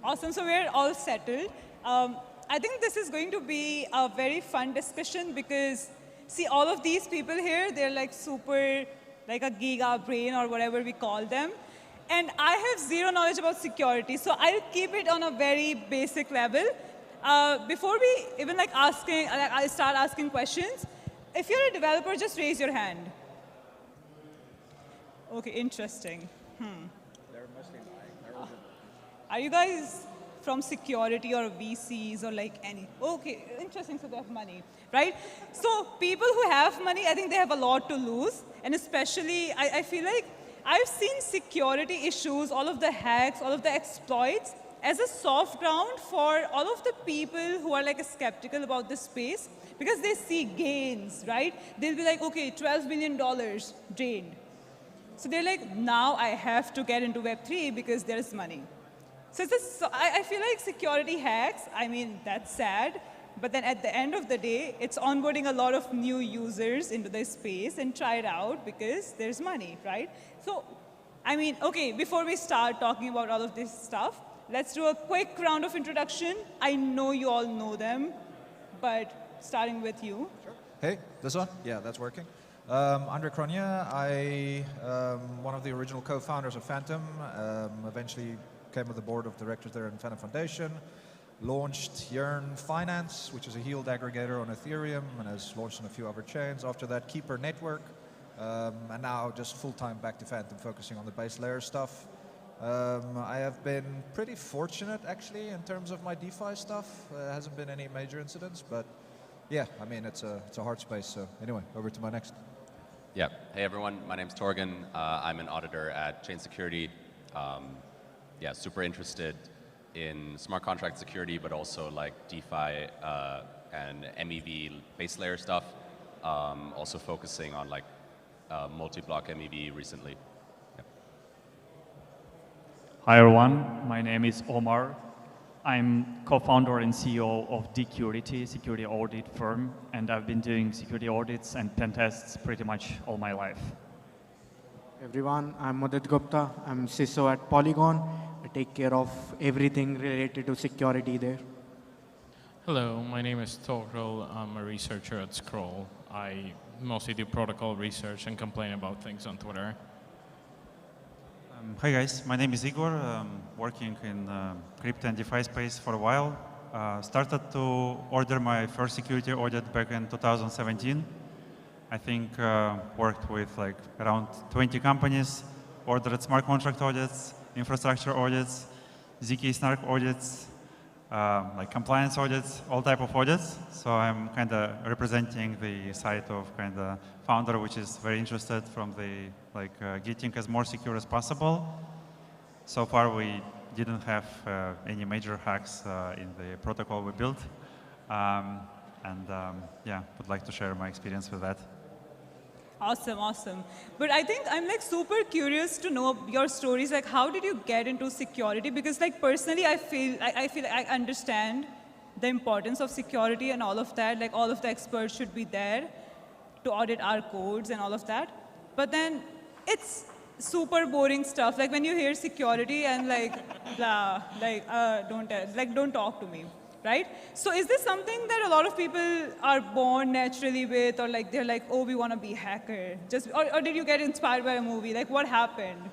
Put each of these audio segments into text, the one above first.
Awesome. So we're all settled. I think this is going to be a very fun discussion because, see, all of these people here, they're like super, like a giga brain or whatever we call them. And I have zero knowledge about security, so I'll keep it on a very basic level. Before we even I start asking questions, if you're a developer, just raise your hand. Okay, interesting. They're mostly lying. Are you guys from security or VCs or like any? Okay, interesting, so they have money, right? So people who have money, I think they have a lot to lose. And especially, I feel like I've seen security issues, all of the hacks, all of the exploits as a soft ground for all of the people who are like skeptical about this space because they see gains, right? They'll be like, okay, $12 million drained. So they're like, now I have to get into Web3 because there's money. So I feel like security hacks, I mean, that's sad. But then at the end of the day, it's onboarding a lot of new users into this space and try it out because there's money, right? So, I mean, okay, before we start talking about all of this stuff, let's do a quick round of introduction. I know you all know them, but starting with you. Sure. Hey, this one? Yeah, that's working. Andre Cronje, I one of the original co-founders of Phantom, eventually came with the board of directors there in Phantom Foundation, launched Yearn Finance, which is a yield aggregator on Ethereum and has launched on a few other chains. After that, Keeper Network, and now just full-time back to Phantom, focusing on the base layer stuff. I have been pretty fortunate, actually, in terms of my DeFi stuff. Hasn't been any major incidents, but yeah, I mean, it's a hard space. So anyway, over to my next. Yeah. Hey, everyone. My name's Torgin. I'm an auditor at Chain Security. Yeah, super interested in smart contract security, but also like DeFi and MEV base layer stuff. Also focusing on like multi-block MEV recently. Yeah. Hi everyone, my name is Omar. I'm co-founder and CEO of Decurity, security audit firm, and I've been doing security audits and pen tests pretty much all my life. Everyone, I'm Mudit Gupta. I'm CISO at Polygon. I take care of everything related to security there. Hello, my name is Toghrul. I'm a researcher at Scroll. I mostly do protocol research and complain about things on Twitter. Hi guys, my name is Igor. Working in crypto and DeFi space for a while. Started to order my first security audit back in 2017. I think worked with like around 20 companies, ordered smart contract audits, infrastructure audits, ZK snark audits, like compliance audits, all type of audits. So I'm kind of representing the side of kind of founder, which is very interested from the like getting as more secure as possible. So far, we didn't have any major hacks in the protocol we built, yeah, would like to share my experience with that. Awesome, awesome. But I think I'm like super curious to know your stories. Like, how did you get into security? Because like personally, I feel I understand the importance of security and all of that. Like all of the experts should be there to audit our codes and all of that. But then it's super boring stuff. Like when you hear security and like blah, like don't talk to me. Right? So is this something that a lot of people are born naturally with, or like they're like, oh, we want to be hacker? Or did you get inspired by a movie? Like what happened?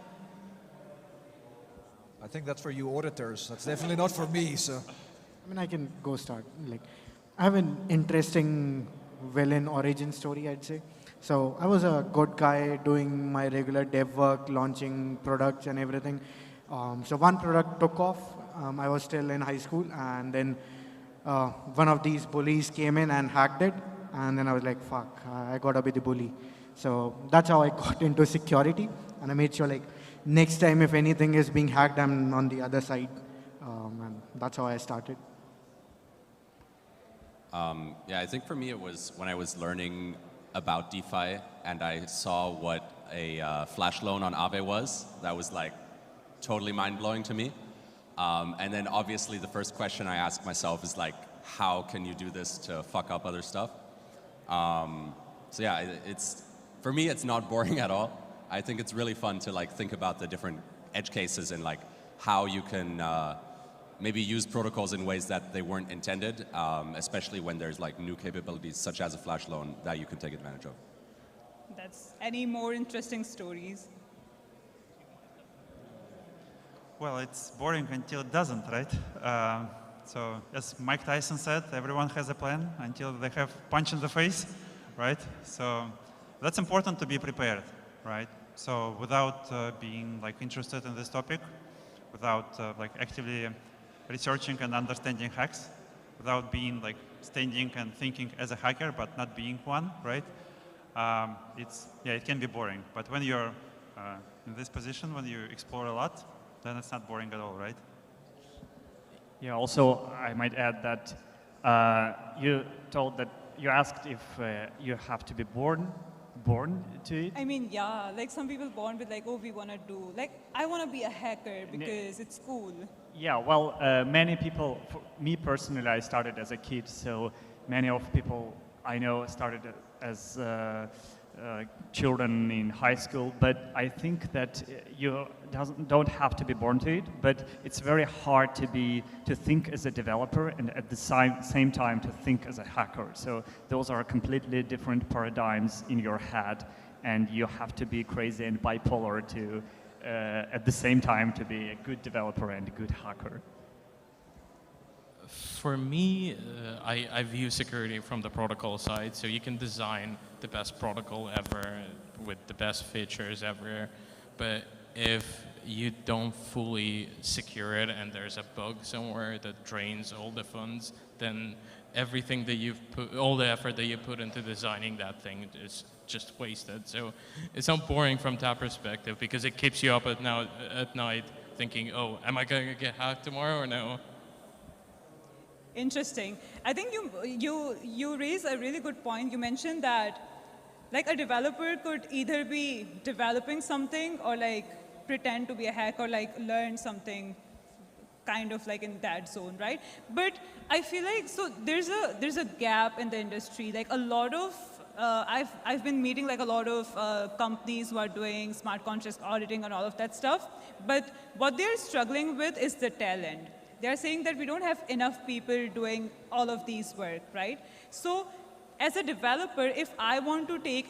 I think that's for you auditors. That's definitely not for me. So, I mean, I can go start. Like, I have an interesting villain origin story, I'd say. So I was a good guy doing my regular dev work, launching products and everything. So one product took off. I was still in high school, and then one of these bullies came in and hacked it, and then I was like, fuck, I gotta be the bully. So that's how I got into security, and I made sure like next time if anything is being hacked, I'm on the other side, and that's how I started. Yeah, I think for me it was when I was learning about DeFi and I saw what a flash loan on Aave was. That was like totally mind-blowing to me. And then obviously the first question I ask myself is like, how can you do this to fuck up other stuff? So yeah, for me it's not boring at all. I think it's really fun to like think about the different edge cases and like how you can maybe use protocols in ways that they weren't intended, especially when there's like new capabilities such as a flash loan that you can take advantage of. That's any more interesting stories? Well, it's boring until it doesn't, right? So as Mike Tyson said, everyone has a plan until they have punch in the face, right? So that's important to be prepared, right? So without being like interested in this topic, without like actively researching and understanding hacks, without being like standing and thinking as a hacker but not being one, right? It can be boring. But when you're in this position, when you explore a lot, then it's not boring at all, right? Yeah, also, I might add that you told that you asked if you have to be born to it. I mean, yeah, like some people born with like, oh, we want to do, like, I want to be a hacker because it's cool. Yeah, well, many people, for me personally, I started as a kid, so many of people I know started as children in high school, but I think that you don't have to be born to it, but it's very hard to think as a developer and at the same time to think as a hacker. So those are completely different paradigms in your head, and you have to be crazy and bipolar to at the same time to be a good developer and a good hacker. For me, I view security from the protocol side. So you can design the best protocol ever with the best features ever, but if you don't fully secure it and there's a bug somewhere that drains all the funds, then everything that you've put, all the effort that you put into designing that thing is just wasted. So it's not boring from that perspective because it keeps you up at night thinking, oh, am I going to get hacked tomorrow or no? Interesting. I think you raise a really good point. You mentioned that like a developer could either be developing something or like pretend to be a hacker or like learn something kind of like in that zone, right? But I feel like, so there's a gap in the industry. Like a lot of, I've been meeting like a lot of companies who are doing smart contract auditing and all of that stuff. But what they're struggling with is the talent. They're saying that we don't have enough people doing all of these work, right? So as a developer, if I want to take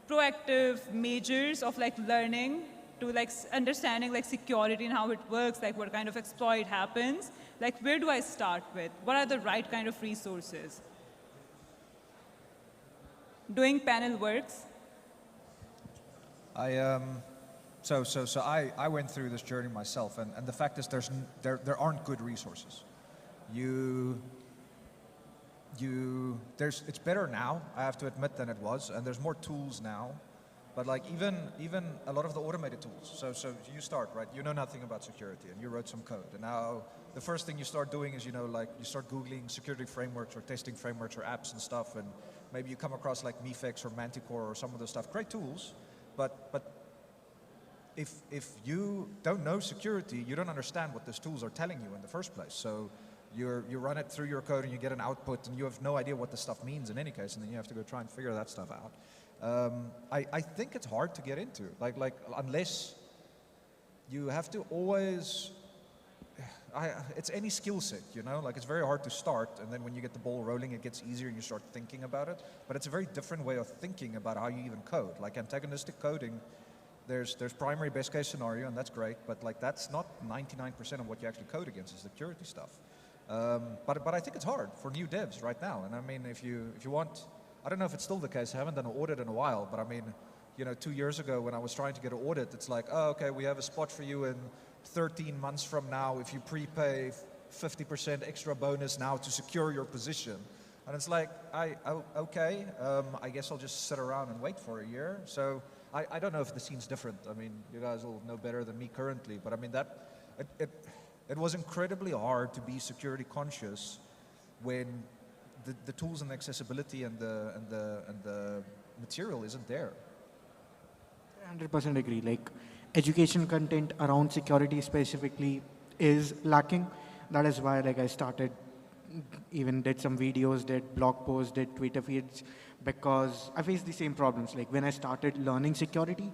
proactive measures of like learning to like understanding like security and how it works, like what kind of exploit happens, like where do I start with? What are the right kind of resources? Doing panel works. So I went through this journey myself, and the fact is there aren't good resources. It's better now, I have to admit, than it was, and there's more tools now. But like even a lot of the automated tools. So you start, right? You know nothing about security, and you wrote some code, and now the first thing you start doing is you start Googling security frameworks or testing frameworks or apps and stuff, and maybe you come across like Mifex or Manticore or some of those stuff. Great tools, but if you don't know security, you don't understand what those tools are telling you in the first place. So you run it through your code and you get an output and you have no idea what the stuff means in any case, and then you have to go try and figure that stuff out. I think it's hard to get into, like unless you have to always, it's any skill set, like it's very hard to start, and then when you get the ball rolling it gets easier and you start thinking about it, but it's a very different way of thinking about how you even code. Like antagonistic coding, there's primary best case scenario, and that's great, but like that's not 99% of what you actually code against is security stuff. But I think it's hard for new devs right now, and I mean if you want, I don't know if it's still the case, I haven't done an audit in a while, but I mean 2 years ago when I was trying to get an audit, it's like, oh, okay, we have a spot for you in 13 months from now if you prepay 50% extra bonus now to secure your position. And it's like, okay, I guess I'll just sit around and wait for a year. So I don't know if the scene's different. I mean, you guys will know better than me currently, but I mean it was incredibly hard to be security conscious when the tools and the accessibility and the material isn't there. 100% agree. Like education content around security specifically is lacking. That is why like I started, even did some videos, did blog posts, did Twitter feeds, because I faced the same problems. Like when I started learning security,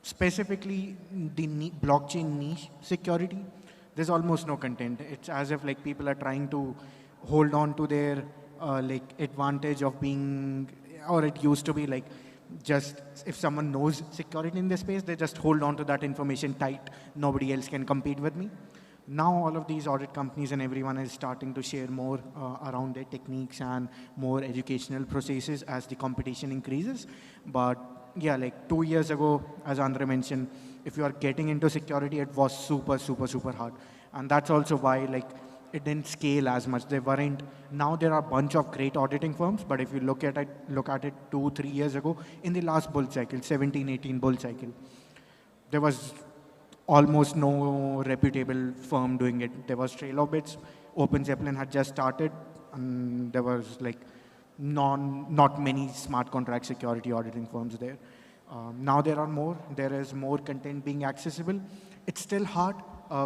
specifically the blockchain niche security, there's almost no content. It's as if like people are trying to hold on to their like advantage of being, or it used to be like just if someone knows security in this space, they just hold on to that information tight. Nobody else can compete with me. Now all of these audit companies and everyone is starting to share more around their techniques and more educational processes as the competition increases. But yeah, like 2 years ago, as Andre mentioned, if you are getting into security, it was super, super, super hard. And that's also why like it didn't scale as much. They weren't. Now there are a bunch of great auditing firms, but if you look at it 2-3 years ago, in the last bull cycle, 17-18 bull cycle, there was almost no reputable firm doing it. There was Trailobits, Open Zeppelin had just started, and there was like not many smart contract security auditing firms there. Now there are more. There is more content being accessible. It's still hard.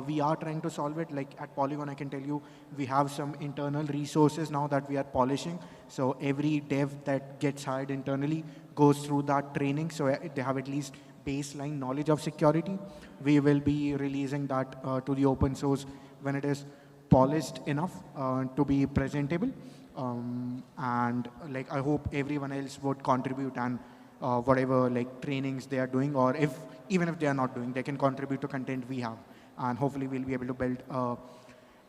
We are trying to solve it. Like at Polygon, I can tell you, we have some internal resources now that we are polishing. So every dev that gets hired internally goes through that training. So they have at least baseline knowledge of security. We will be releasing that to the open source when it is polished enough to be presentable. And like I hope everyone else would contribute and whatever like trainings they are doing, or even if they are not doing, they can contribute to content we have. And hopefully we'll be able to build a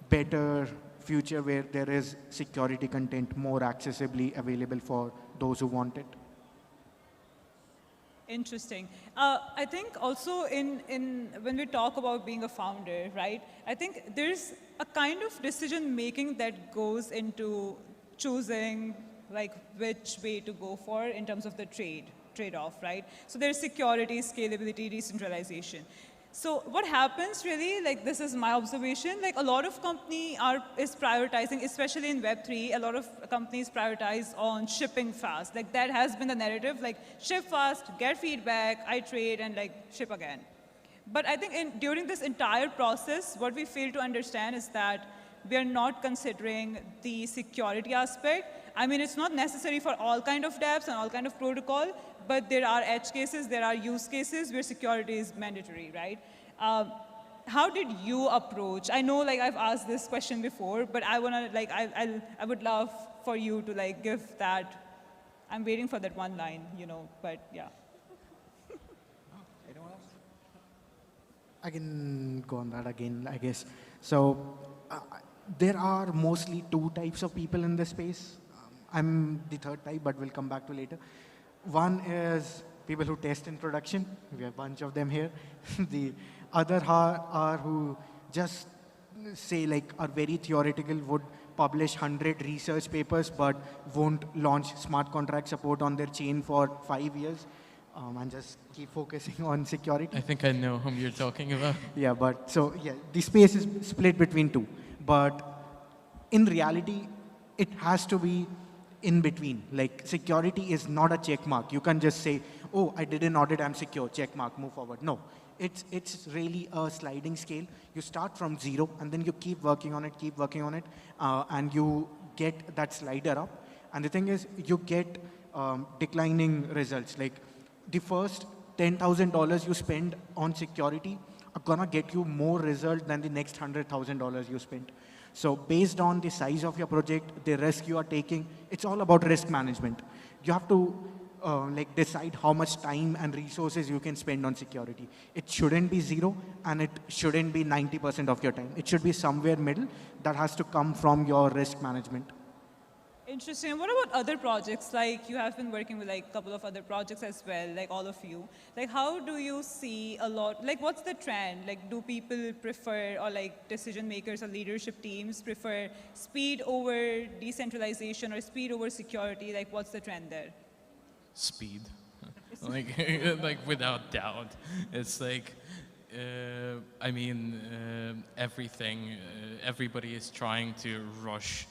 better future where there is security content more accessibly available for those who want it. Interesting. I think also when we talk about being a founder, right? I think there's a kind of decision making that goes into choosing like which way to go for in terms of the trade-off, right? So there's security, scalability, decentralization. So what happens really, like this is my observation, like a lot of company is prioritizing, especially in Web3, a lot of companies prioritize on shipping fast. Like that has been the narrative, like ship fast, get feedback, iterate, and like ship again. But I think during this entire process, what we fail to understand is that we are not considering the security aspect. I mean, it's not necessary for all kind of dApps and all kind of protocol, but there are edge cases, there are use cases where security is mandatory, right? How did you approach? I know, like I've asked this question before, but I wanna, like, I would love for you to like give that. I'm waiting for that one line, you know, but yeah. Anyone else? I can go on that again, I guess. So there are mostly two types of people in this space. I'm the third type, but we'll come back to later. One is people who test in production. We have a bunch of them here. The other are who just say like are very theoretical, would publish 100 research papers, but won't launch smart contract support on their chain for 5 years. And just keep focusing on security. I think I know whom you're talking about. Yeah, but so yeah, the space is split between two. But in reality, it has to be in between. Like security is not a check mark. You can't just say, oh, I did an audit, I'm secure, check mark, move forward. No, it's really a sliding scale. You start from zero and then you keep working on it, and you get that slider up. And the thing is, you get declining results. Like the first $10,000 you spend on security are gonna get you more result than the next $100,000 you spent. So based on the size of your project, the risk you are taking, it's all about risk management. You have to like decide how much time and resources you can spend on security. It shouldn't be zero and it shouldn't be 90% of your time. It should be somewhere middle that has to come from your risk management. Interesting. What about other projects? Like you have been working with like a couple of other projects as well, like all of you. Like how do you see a lot, like what's the trend? Like do people prefer, or like decision makers or leadership teams prefer speed over decentralization or speed over security? Like what's the trend there? Speed. like, like without doubt. It's like, I mean, everything, everybody is trying to rush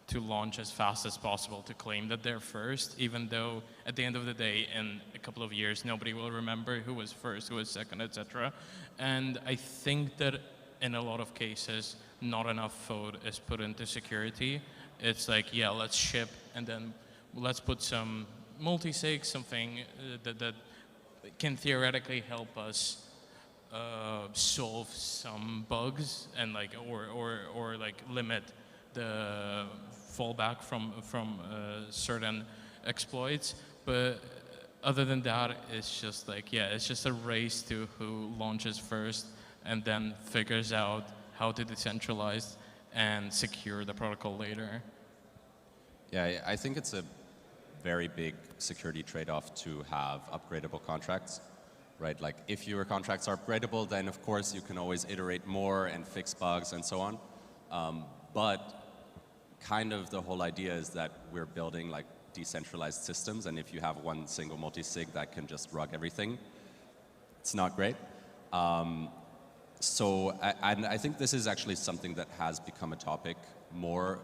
to launch as fast as possible to claim that they're first, even though at the end of the day, in a couple of years, nobody will remember who was first, who was second, etc. And I think that in a lot of cases, not enough thought is put into security. It's like, yeah, let's ship, and then let's put some multi-sig, something that can theoretically help us solve some bugs and like or like limit the fallback from certain exploits, but other than that, it's just like, yeah, it's just a race to who launches first and then figures out how to decentralize and secure the protocol later. Yeah, I think it's a very big security trade-off to have upgradable contracts, right? Like if your contracts are upgradable, then of course you can always iterate more and fix bugs and so on. But kind of the whole idea is that we're building like decentralized systems, and if you have one single multi-sig that can just rug everything, it's not great. And I think this is actually something that has become a topic more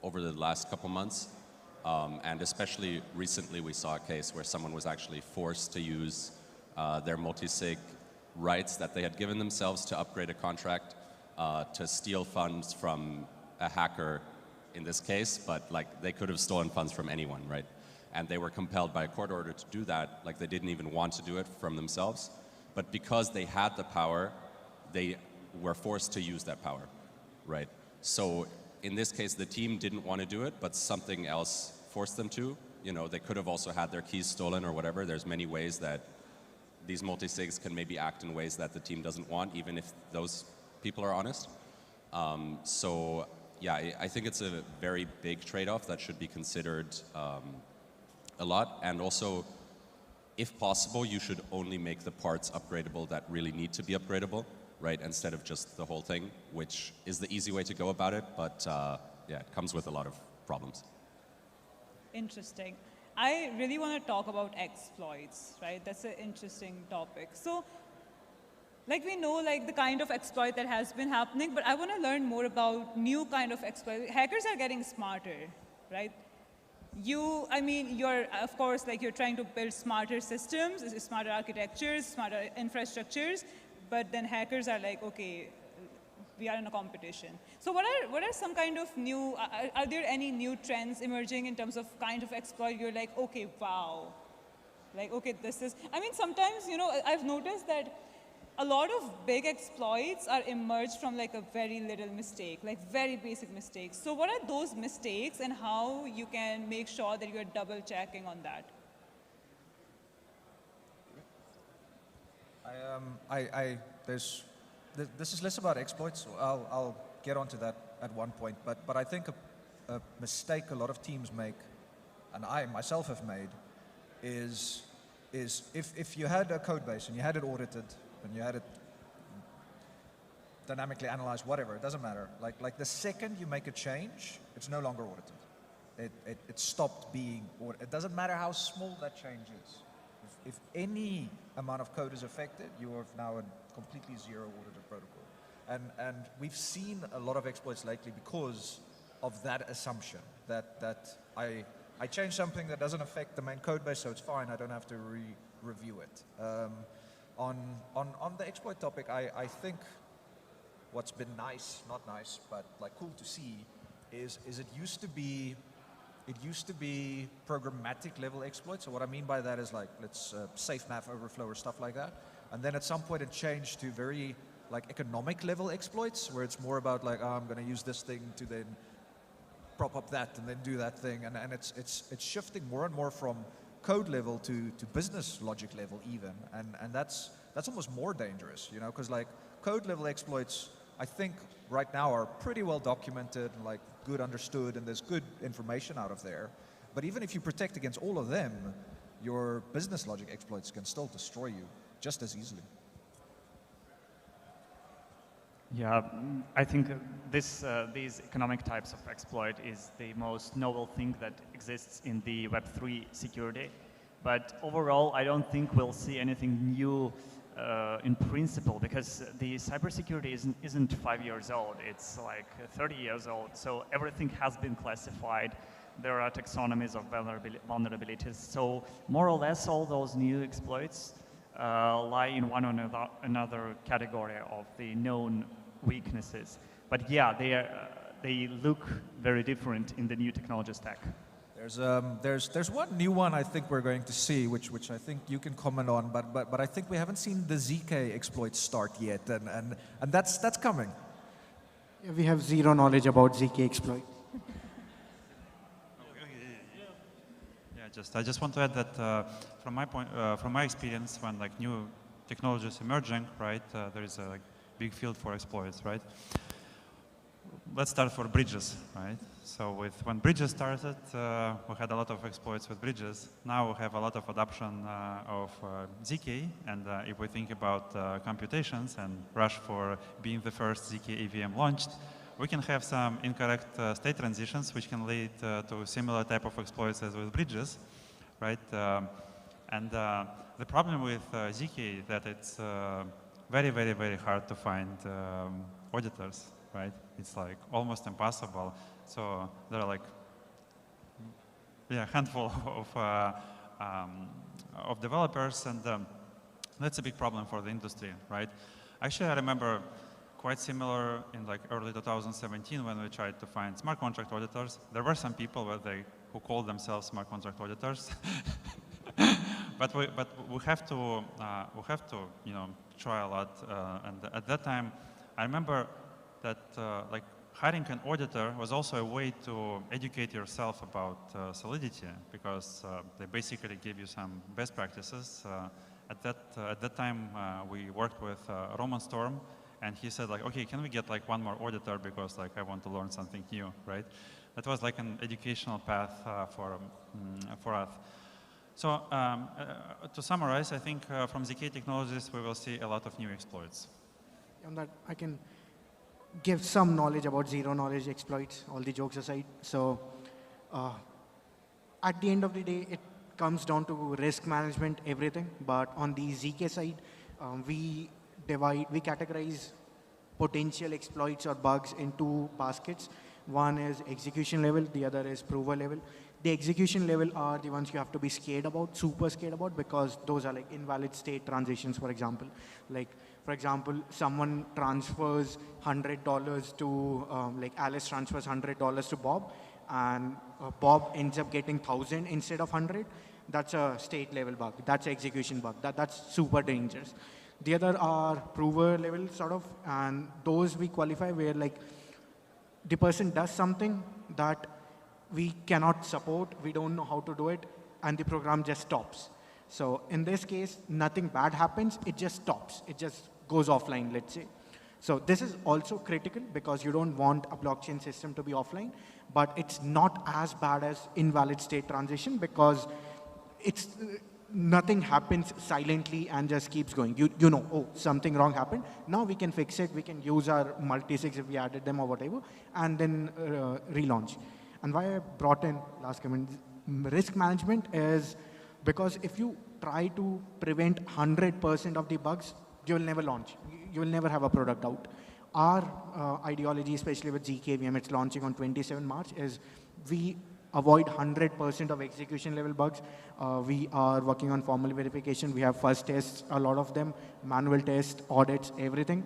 over the last couple months, and especially recently we saw a case where someone was actually forced to use their multi-sig rights that they had given themselves to upgrade a contract to steal funds from a hacker in this case, but like they could have stolen funds from anyone, right? And they were compelled by a court order to do that, like they didn't even want to do it from themselves, but because they had the power, they were forced to use that power, right? So in this case, the team didn't want to do it, but something else forced them to. You know, they could have also had their keys stolen or whatever. There's many ways that these multi-sigs can maybe act in ways that the team doesn't want, even if those people are honest. So yeah, I think it's a very big trade-off that should be considered a lot. And also, if possible, you should only make the parts upgradable that really need to be upgradable, right? Instead of just the whole thing, which is the easy way to go about it. But yeah, it comes with a lot of problems. Interesting. I really want to talk about exploits, right? That's an interesting topic. So, like we know, like the kind of exploit that has been happening, but I want to learn more about new kind of exploit. Hackers are getting smarter, right? You're, of course, like you're trying to build smarter systems, smarter architectures, smarter infrastructures, but then hackers are like, okay, we are in a competition. So what are some kind of new, are there any new trends emerging in terms of kind of exploit? You're like, okay, wow. Like, okay, this is, sometimes, I've noticed that a lot of big exploits are emerged from like a very little mistake, like very basic mistakes. So what are those mistakes and how you can make sure that you're double checking on that? This is less about exploits. So I'll get onto that at one point. But I think a mistake a lot of teams make, and I myself have made, is if you had a code base and you had it audited and you had it dynamically analyzed, whatever, it doesn't matter. Like the second you make a change, it's no longer audited. It stopped being audited. It doesn't matter how small that change is. If any amount of code is affected, you have now a completely zero audited protocol. And we've seen a lot of exploits lately because of that assumption that I change something that doesn't affect the main code base, so it's fine, I don't have to review it. On the exploit topic, I think what's been nice, not nice, but like cool to see is it used to be programmatic level exploits. So what I mean by that is like, let's safe math overflow or stuff like that. And then at some point it changed to very like economic level exploits, where it's more about like, I'm going to use this thing to then prop up that and then do that thing. And it's shifting more and more from code level to business logic level even. And that's almost more dangerous, because like code level exploits, I think right now are pretty well documented and like good understood, and there's good information out of there. But even if you protect against all of them, your business logic exploits can still destroy you just as easily. Yeah, I think these economic types of exploit is the most novel thing that exists in the Web3 security. But overall, I don't think we'll see anything new in principle, because the cybersecurity isn't 5 years old, it's like 30 years old. So everything has been classified. There are taxonomies of vulnerabilities. So more or less all those new exploits lie in one or another category of the known weaknesses. But yeah, they look very different in the new technology stack. There's one new one I think we're going to see, which I think you can comment on, but I think we haven't seen the ZK exploit start yet, and that's coming. Yeah, we have zero knowledge about ZK exploit. I just want to add that from my experience, when like new technologies emerging, right, there is a like, big field for exploits, right? Let's start for bridges, right? So when bridges started, we had a lot of exploits with bridges. Now we have a lot of adoption of ZK, and if we think about computations and rush for being the first ZK AVM launched, we can have some incorrect state transitions, which can lead to similar type of exploits as with bridges, right? The problem with ZK is that it's very, very, very hard to find auditors, right? It's like almost impossible. So there are like a handful of developers, and that's a big problem for the industry, right? Actually, I remember quite similar in like early 2017 when we tried to find smart contract auditors. There were some people who called themselves smart contract auditors, but we have to try a lot. And at that time, I remember that like hiring an auditor was also a way to educate yourself about Solidity, because they basically give you some best practices. At that time, we worked with Roman Storm. And he said, like, okay, can we get like one more auditor because like I want to learn something new, right? That was like an educational path for us. So to summarize, I think from ZK Technologies we will see a lot of new exploits. On that, I can give some knowledge about zero knowledge exploits. All the jokes aside, so at the end of the day, it comes down to risk management, everything. But on the ZK side, we categorize potential exploits or bugs in two baskets. One is execution level, the other is prover level. The execution level are the ones you have to be scared about, super scared about, because those are like invalid state transitions, for example. Like, for example, someone transfers $100 to, like Alice transfers $100 to Bob, and Bob ends up getting 1,000 instead of 100. That's a state level bug. That's an execution bug. That's super dangerous. The other are prover level sort of, and those we qualify where like the person does something that we cannot support, we don't know how to do it, and the program just stops. So in this case, nothing bad happens, it just stops. It just goes offline, let's say. So this is also critical because you don't want a blockchain system to be offline, but it's not as bad as invalid state transition because it's nothing happens silently and just keeps going. You know, oh, something wrong happened. Now we can fix it. We can use our multisigs if we added them or whatever, and then relaunch. And why I brought in last comment, risk management is because if you try to prevent 100% of the bugs, you will never launch. You will never have a product out. Our ideology, especially with ZKVM, it's launching on 27 March, is we avoid 100% of execution level bugs. We are working on formal verification. We have fuzz tests, a lot of them, manual tests, audits, everything.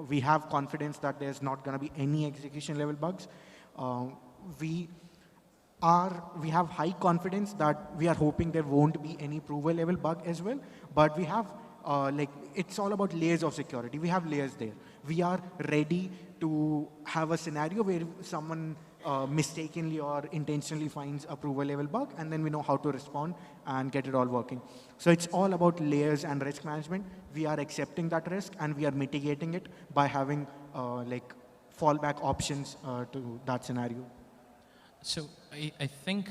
We have confidence that there's not going to be any execution level bugs. We have high confidence that we are hoping there won't be any prover level bug as well, but we have like it's all about layers of security. We have layers there. We are ready to have a scenario where someone mistakenly or intentionally finds a prover level bug, and then we know how to respond and get it all working. So it's all about layers and risk management. We are accepting that risk and we are mitigating it by having like fallback options to that scenario. So I think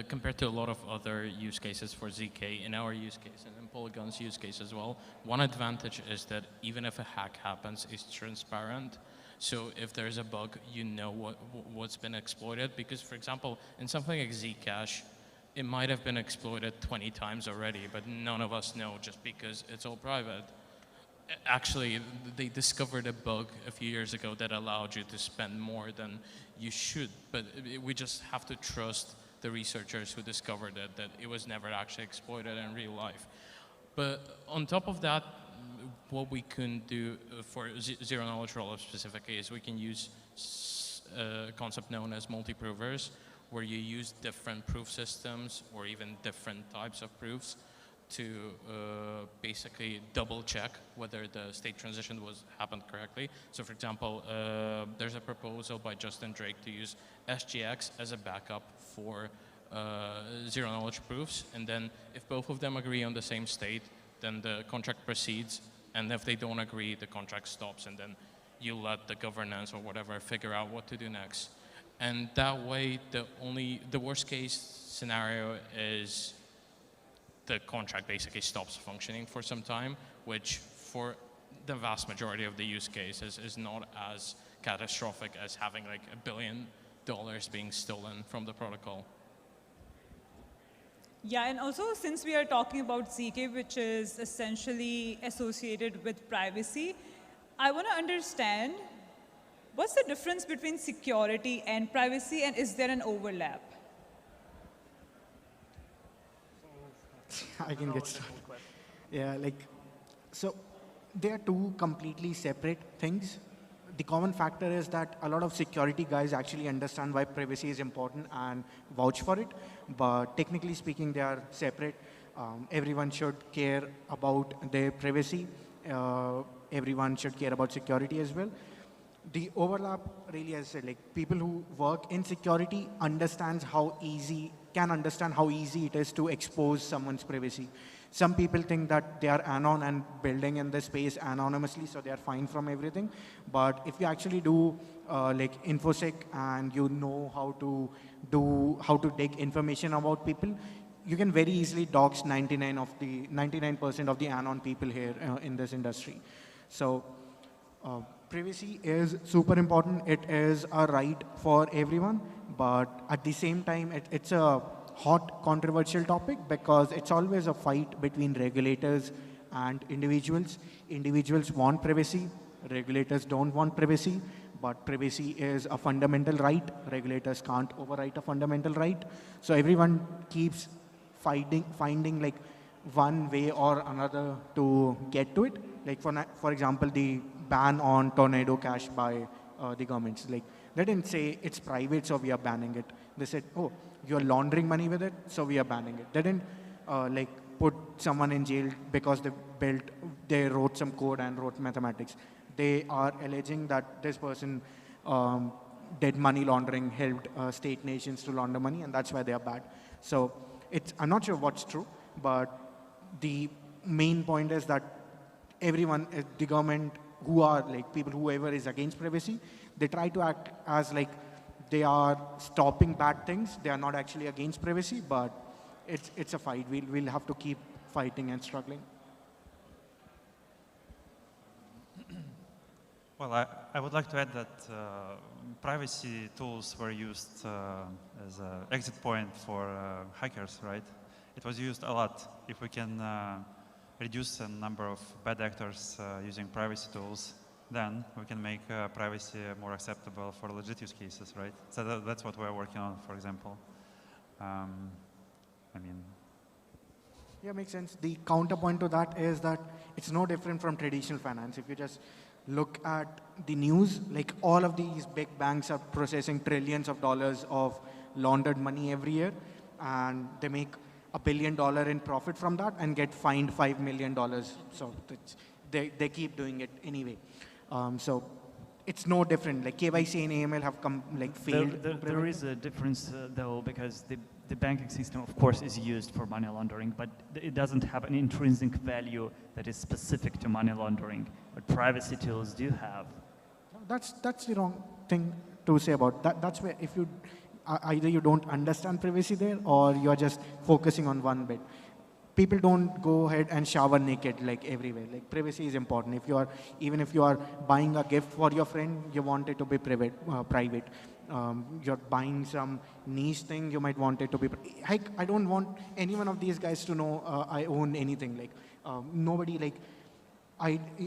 compared to a lot of other use cases for ZK, in our use case and in Polygon's use case as well, one advantage is that even if a hack happens, it's transparent. So if there's a bug, you know what's been exploited. Because, for example, in something like Zcash, it might have been exploited 20 times already, but none of us know just because it's all private. Actually, they discovered a bug a few years ago that allowed you to spend more than you should, but we just have to trust the researchers who discovered it, that it was never actually exploited in real life. But on top of that, what we can do for zero knowledge rollup specifically is we can use a concept known as multi-provers, where you use different proof systems or even different types of proofs to basically double check whether the state transition happened correctly. So for example, there's a proposal by Justin Drake to use SGX as a backup for zero knowledge proofs. And then if both of them agree on the same state, then the contract proceeds. And if they don't agree, the contract stops. And then you let the governance or whatever figure out what to do next. And that way, the worst case scenario is the contract basically stops functioning for some time, which for the vast majority of the use cases is not as catastrophic as having like $1 billion being stolen from the protocol. Yeah, and also since we are talking about ZK, which is essentially associated with privacy, I want to understand what's the difference between security and privacy, and is there an overlap? I can get started. Yeah, so they are two completely separate things. The common factor is that a lot of security guys actually understand why privacy is important and vouch for it, but technically speaking, they are separate. Everyone should care about their privacy. Everyone should care about security as well. The overlap really, as I said, like people who work in security can understand how easy it is to expose someone's privacy. Some people think that they are anon and building in the space anonymously, so they are fine from everything. But if you actually do like InfoSec and you know how to dig information about people, you can very easily dox 99% of the anon people here in this industry. So privacy is super important. It is a right for everyone, but at the same time, it's a hot, controversial topic because it's always a fight between regulators and individuals. Individuals want privacy, regulators don't want privacy, but privacy is a fundamental right. Regulators can't override a fundamental right. So everyone keeps finding like one way or another to get to it. Like for example, the ban on Tornado Cash by the governments. Like they didn't say it's private, so we are banning it. They said, oh, you're laundering money with it, so we are banning it. They didn't like put someone in jail because they wrote some code and wrote mathematics. They are alleging that this person did money laundering, helped state nations to launder money, and that's why they are bad. So I'm not sure what's true, but the main point is that everyone, the government, who are like people, whoever is against privacy, they try to act as like they are stopping bad things. They are not actually against privacy, but it's a fight. We'll have to keep fighting and struggling. Well, I would like to add that privacy tools were used as an exit point for hackers, right? It was used a lot. If we can reduce the number of bad actors using privacy tools, then we can make privacy more acceptable for legit use cases, right? So that's what we're working on, for example. Yeah, makes sense. The counterpoint to that is that it's no different from traditional finance. If you just look at the news, like all of these big banks are processing trillions of dollars of laundered money every year, and they make $1 billion in profit from that and get fined $5 million. So they keep doing it anyway. So it's no different. Like KYC and AML have failed. There is a difference though, because the banking system, of course, is used for money laundering, but it doesn't have an intrinsic value that is specific to money laundering. But privacy tools do have. That's the wrong thing to say about that. That's where if you either you don't understand privacy there, or you're just focusing on one bit. People don't go ahead and shower naked like everywhere. Like privacy is important. Even if you are buying a gift for your friend, you want it to be private. You're buying some niche thing, you might want it to be. I don't want any one of these guys to know I own anything. Like nobody like.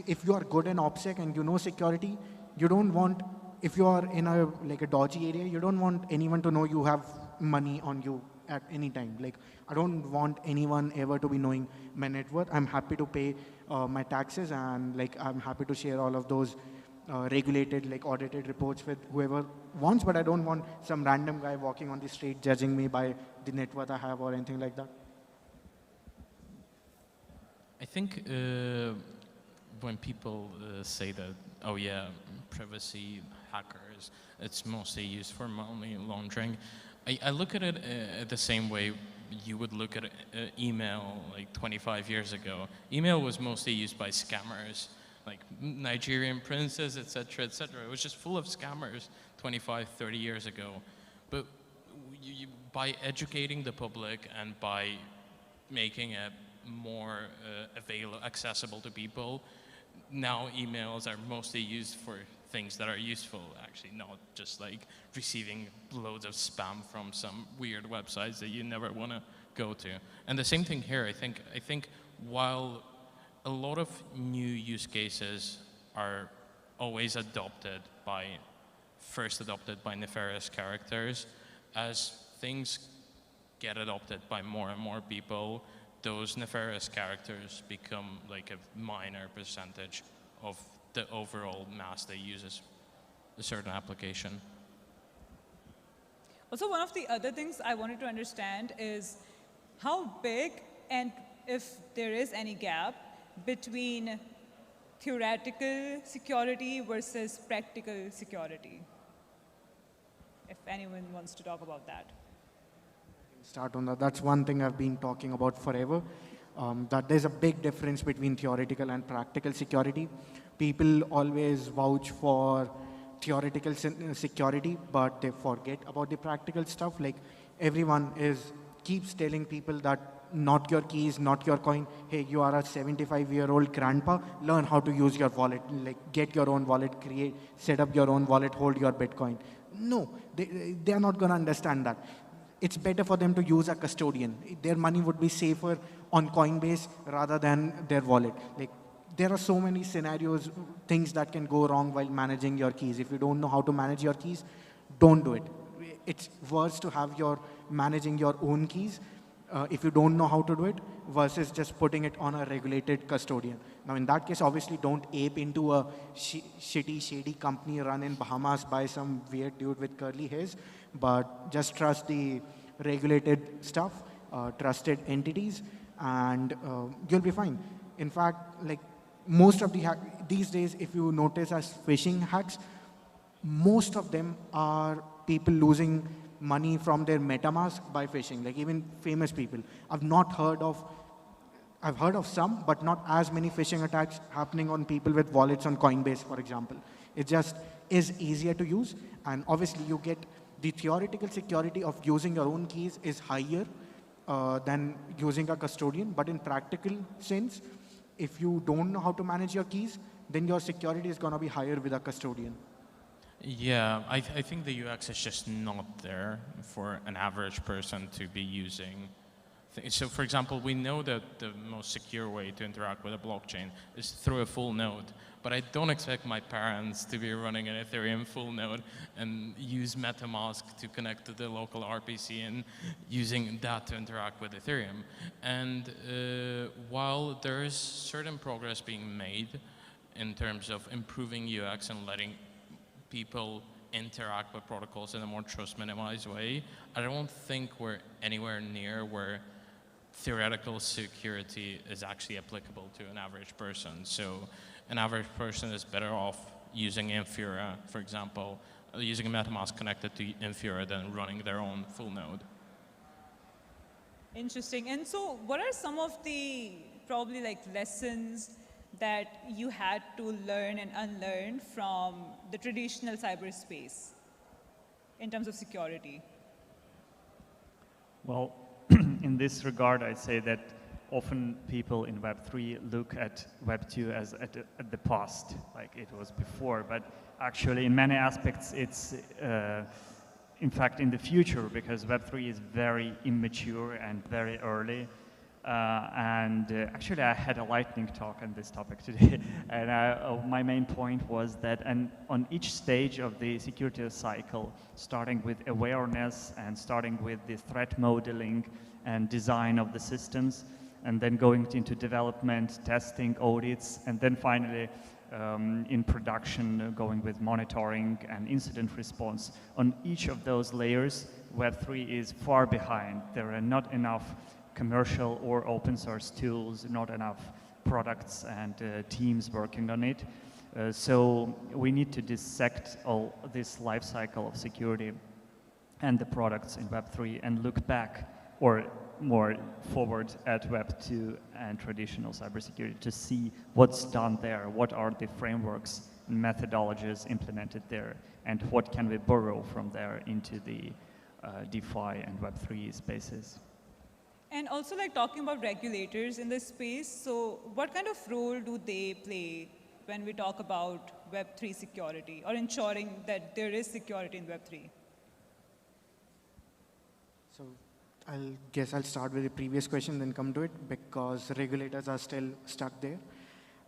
If you are good in OPSEC and you know security, you don't want. If you are in a dodgy area, you don't want anyone to know you have money on you at any time. Like, I don't want anyone ever to be knowing my net worth. I'm happy to pay my taxes, and I'm happy to share all of those regulated, like audited reports with whoever wants, but I don't want some random guy walking on the street judging me by the net worth I have or anything like that. I think when people say that, oh yeah, privacy, hackers, it's mostly used for money laundering, I look at it the same way you would look at email like 25 years ago. Email was mostly used by scammers, like Nigerian princes, etc., etc. It was just full of scammers 25, 30 years ago. But by educating the public and by making it more accessible to people, now emails are mostly used for things that are useful, actually, not just like receiving loads of spam from some weird websites that you never want to go to. And the same thing here, I think while a lot of new use cases are always first adopted by nefarious characters, as things get adopted by more and more people, those nefarious characters become like a minor percentage of the overall mass that uses a certain application. Also, one of the other things I wanted to understand is how big, and if there is any gap, between theoretical security versus practical security. If anyone wants to talk about that. Start on that. That's one thing I've been talking about forever, that there's a big difference between theoretical and practical security. People always vouch for theoretical security, but they forget about the practical stuff. Like everyone keeps telling people that not your keys, not your coin. Hey, you are a 75-year-old grandpa. Learn how to use your wallet. Like get your own wallet, set up your own wallet, hold your Bitcoin. No, they are not going to understand that. It's better for them to use a custodian. Their money would be safer on Coinbase rather than their wallet. Like, there are so many scenarios, things that can go wrong while managing your keys. If you don't know how to manage your keys, don't do it. It's worse to have managing your own keys if you don't know how to do it versus just putting it on a regulated custodian. Now, in that case, obviously, don't ape into a shady company run in Bahamas by some weird dude with curly hairs, but just trust the regulated stuff, trusted entities, and you'll be fine. In fact, like most of these days, if you notice as phishing hacks, most of them are people losing money from their MetaMask by phishing, like even famous people. I've heard of some, but not as many phishing attacks happening on people with wallets on Coinbase, for example. It just is easier to use, and obviously you get the theoretical security of using your own keys is higher than using a custodian, but in practical sense, if you don't know how to manage your keys, then your security is going to be higher with a custodian. Yeah, I think the UX is just not there for an average person to be using. So, for example, we know that the most secure way to interact with a blockchain is through a full node, but I don't expect my parents to be running an Ethereum full node and use MetaMask to connect to the local RPC and using that to interact with Ethereum. And while there is certain progress being made in terms of improving UX and letting people interact with protocols in a more trust-minimized way, I don't think we're anywhere near where theoretical security is actually applicable to an average person. So an average person is better off using Infura, for example, using a MetaMask connected to Infura than running their own full node. Interesting. And so what are some of the probably like lessons that you had to learn and unlearn from the traditional cyberspace in terms of security? Well, in this regard, I'd say that often people in Web3 look at Web2 as at the past, like it was before, but actually in many aspects it's in fact in the future, because Web3 is very immature and very early. Actually, I had a lightning talk on this topic today, and my main point was that on each stage of the security cycle, starting with awareness and starting with the threat modeling and design of the systems, and then going into development, testing, audits, and then finally in production, going with monitoring and incident response. On each of those layers, Web3 is far behind. There are not enough commercial or open source tools, not enough products and teams working on it. So we need to dissect all this life cycle of security and the products in Web3 and look back or more forward at Web2 and traditional cybersecurity to see what's done there, what are the frameworks and methodologies implemented there, and what can we borrow from there into the DeFi and Web3 spaces. And also like talking about regulators in this space, so what kind of role do they play when we talk about Web3 security or ensuring that there is security in Web3? So I'll start with the previous question, then come to it, because regulators are still stuck there.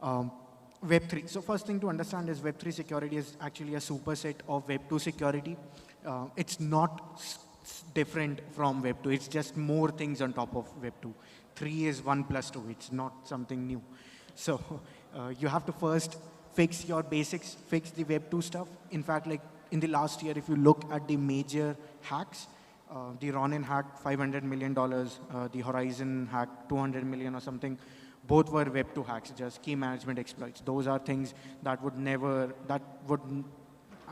Web3. So first thing to understand is Web3 security is actually a superset of Web2 security. It's not different from Web2. It's just more things on top of Web2. 3 is 1 plus 2. It's not something new. So you have to first fix your basics, fix the Web2 stuff. In fact, like in the last year, if you look at the major hacks, the Ronin hack, $500 million, the Horizon hack, 200 million or something, both were Web2 hacks, just key management exploits. Those are things that I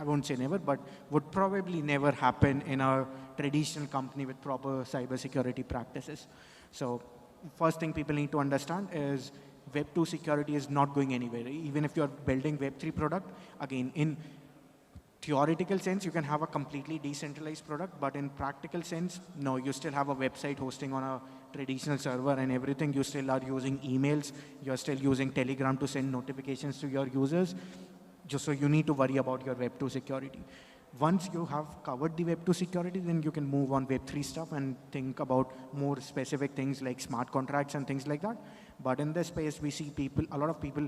won't say never, but would probably never happen in a traditional company with proper cybersecurity practices. So first thing people need to understand is Web2 security is not going anywhere. Even if you're building Web3 product, again, in theoretical sense, you can have a completely decentralized product, but in practical sense, no, you still have a website hosting on a traditional server and everything. You still are using emails. You're still using Telegram to send notifications to your users. Just so you need to worry about your Web2 security. Once you have covered the Web2 security, then you can move on Web3 stuff and think about more specific things like smart contracts and things like that. But in this space, we see a lot of people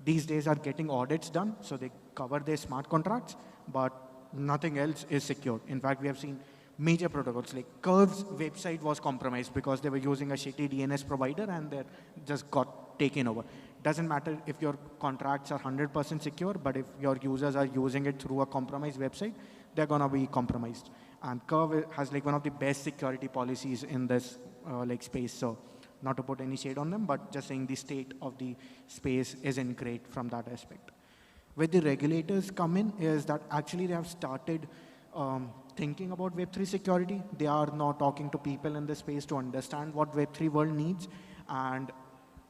these days are getting audits done, so they cover their smart contracts, but nothing else is secured. In fact, we have seen major protocols like Curve's website was compromised because they were using a shitty DNS provider and they just got taken over. Doesn't matter if your contracts are 100% secure, but if your users are using it through a compromised website, they're gonna be compromised. And Curve has like one of the best security policies in this like space. So not to put any shade on them, but just saying the state of the space isn't great from that aspect. Where the regulators come in is that actually they have started thinking about Web3 security. They are now talking to people in the space to understand what Web3 world needs. And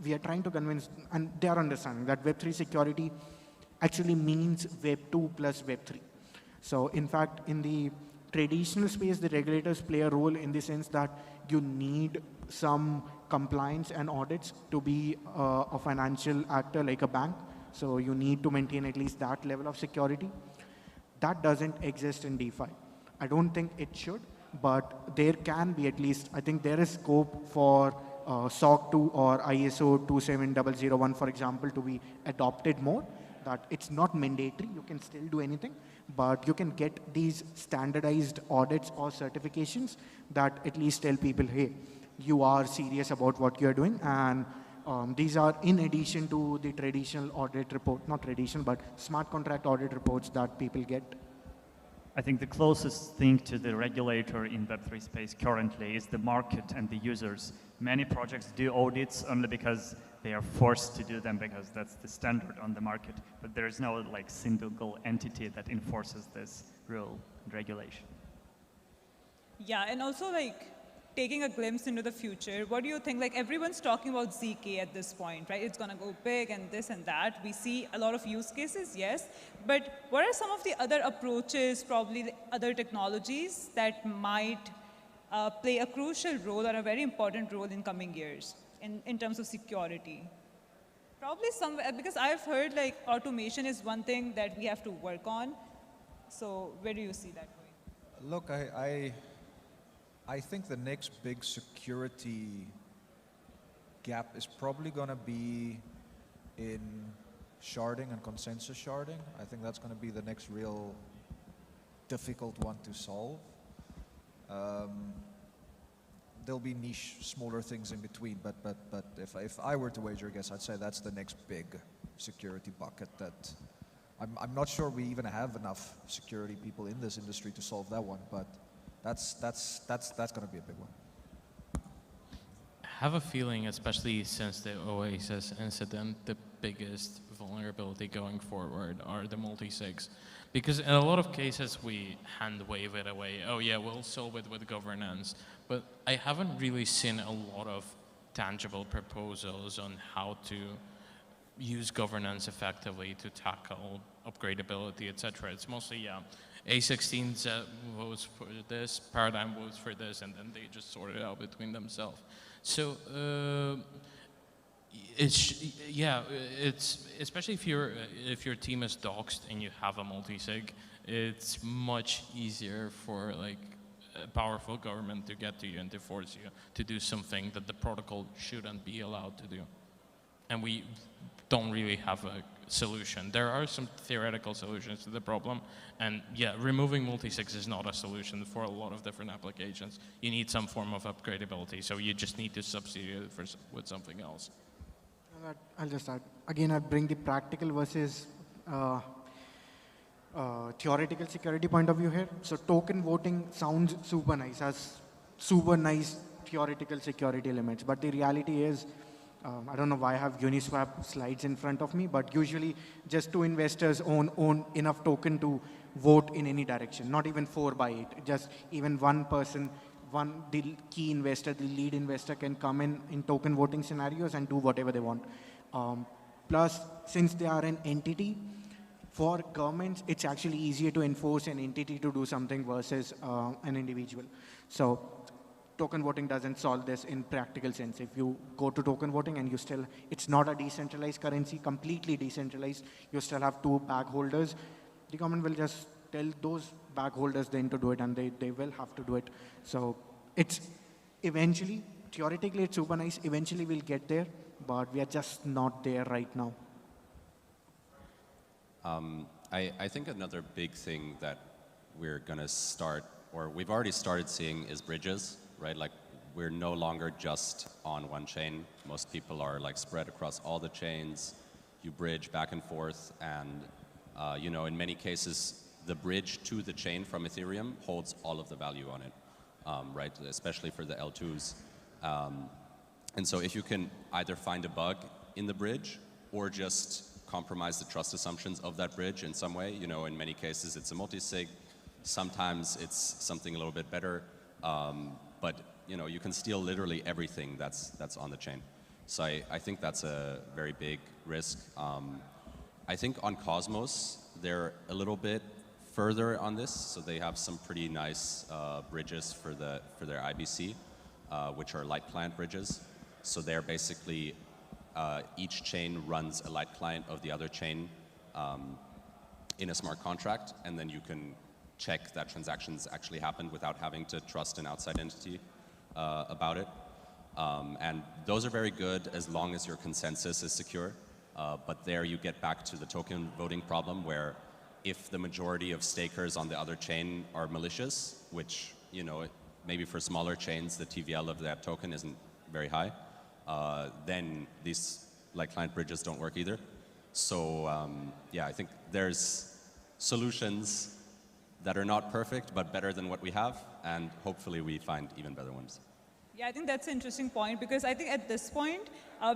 we are trying to convince, and they are understanding that Web3 security actually means Web2 plus Web3. So in fact, in the traditional space, the regulators play a role in the sense that you need some compliance and audits to be a financial actor like a bank. So you need to maintain at least that level of security. That doesn't exist in DeFi. I don't think it should, but there can be at least, I think there is scope for SOC 2 or ISO 27001, for example, to be adopted more. That it's not mandatory, you can still do anything, but you can get these standardized audits or certifications that at least tell people, hey, you are serious about what you're doing, and these are in addition to the traditional audit report, not traditional, but smart contract audit reports that people get. I think the closest thing to the regulator in Web3 space currently is the market and the users. Many projects do audits only because they are forced to do them because that's the standard on the market. But there is no like single entity that enforces this rule and regulation. Yeah, and also like taking a glimpse into the future, what do you think? Like everyone's talking about ZK at this point, right? It's gonna go big and this and that. We see a lot of use cases, yes. But what are some of the other approaches, probably the other technologies that might play a crucial role or a very important role in coming years in terms of security? Probably some, because I've heard like automation is one thing that we have to work on. So where do you see that going? Look, I think the next big security gap is probably going to be in sharding and consensus sharding. I think that's going to be the next real difficult one to solve. There'll be niche, smaller things in between, but if I were to wager a guess, I'd say that's the next big security bucket that I'm not sure we even have enough security people in this industry to solve that one, but that's going to be a big one. I have a feeling, especially since the Oasis incident, the biggest vulnerability going forward are the multi-sigs. Because in a lot of cases, we hand wave it away. Oh yeah, we'll solve it with governance. But I haven't really seen a lot of tangible proposals on how to use governance effectively to tackle upgradability, etc. It's mostly, yeah, A16 votes for this, Paradigm votes for this, and then they just sort it out between themselves. So it's especially if your team is doxed and you have a multi-sig, it's much easier for like a powerful government to get to you and to force you to do something that the protocol shouldn't be allowed to do. And we don't really have a solution. There are some theoretical solutions to the problem, and yeah, removing multi-sigs is not a solution for a lot of different applications. You need some form of upgradability, so you just need to substitute it with something else. I'll just add. Again, I bring the practical versus theoretical security point of view here. So token voting sounds super nice, has super nice theoretical security limits, but the reality is, I don't know why I have Uniswap slides in front of me, but usually just 2 investors own enough token to vote in any direction, not even 4 by 8, just even one person, the key investor, the lead investor can come in token voting scenarios and do whatever they want. Plus, since they are an entity, for governments, it's actually easier to enforce an entity to do something versus an individual. So token voting doesn't solve this in practical sense. If you go to token voting and it's not a decentralized currency, completely decentralized, you still have 2 bag holders, the government will just tell those bag holders then to do it, and they will have to do it. So it's eventually, theoretically it's super nice, eventually we'll get there, but we are just not there right now. I think another big thing that we're going to start, or we've already started seeing, is bridges, right? Like, we're no longer just on one chain. Most people are like spread across all the chains. You bridge back and forth, and you know, in many cases, the bridge to the chain from Ethereum holds all of the value on it, right? Especially for the L2s. And so if you can either find a bug in the bridge or just compromise the trust assumptions of that bridge in some way, you know, in many cases it's a multi-sig, sometimes it's something a little bit better, but you know, you can steal literally everything that's on the chain. So I think that's a very big risk. I think on Cosmos, they're a little bit further on this, so they have some pretty nice bridges for their IBC, which are light client bridges. So they're basically, each chain runs a light client of the other chain in a smart contract, and then you can check that transactions actually happened without having to trust an outside entity about it. And those are very good as long as your consensus is secure. But there you get back to the token voting problem, where if the majority of stakers on the other chain are malicious, which, you know, maybe for smaller chains, the TVL of that token isn't very high, then these light client bridges don't work either. So yeah, I think there's solutions that are not perfect, but better than what we have, and hopefully we find even better ones. Yeah, I think that's an interesting point, because I think at this point,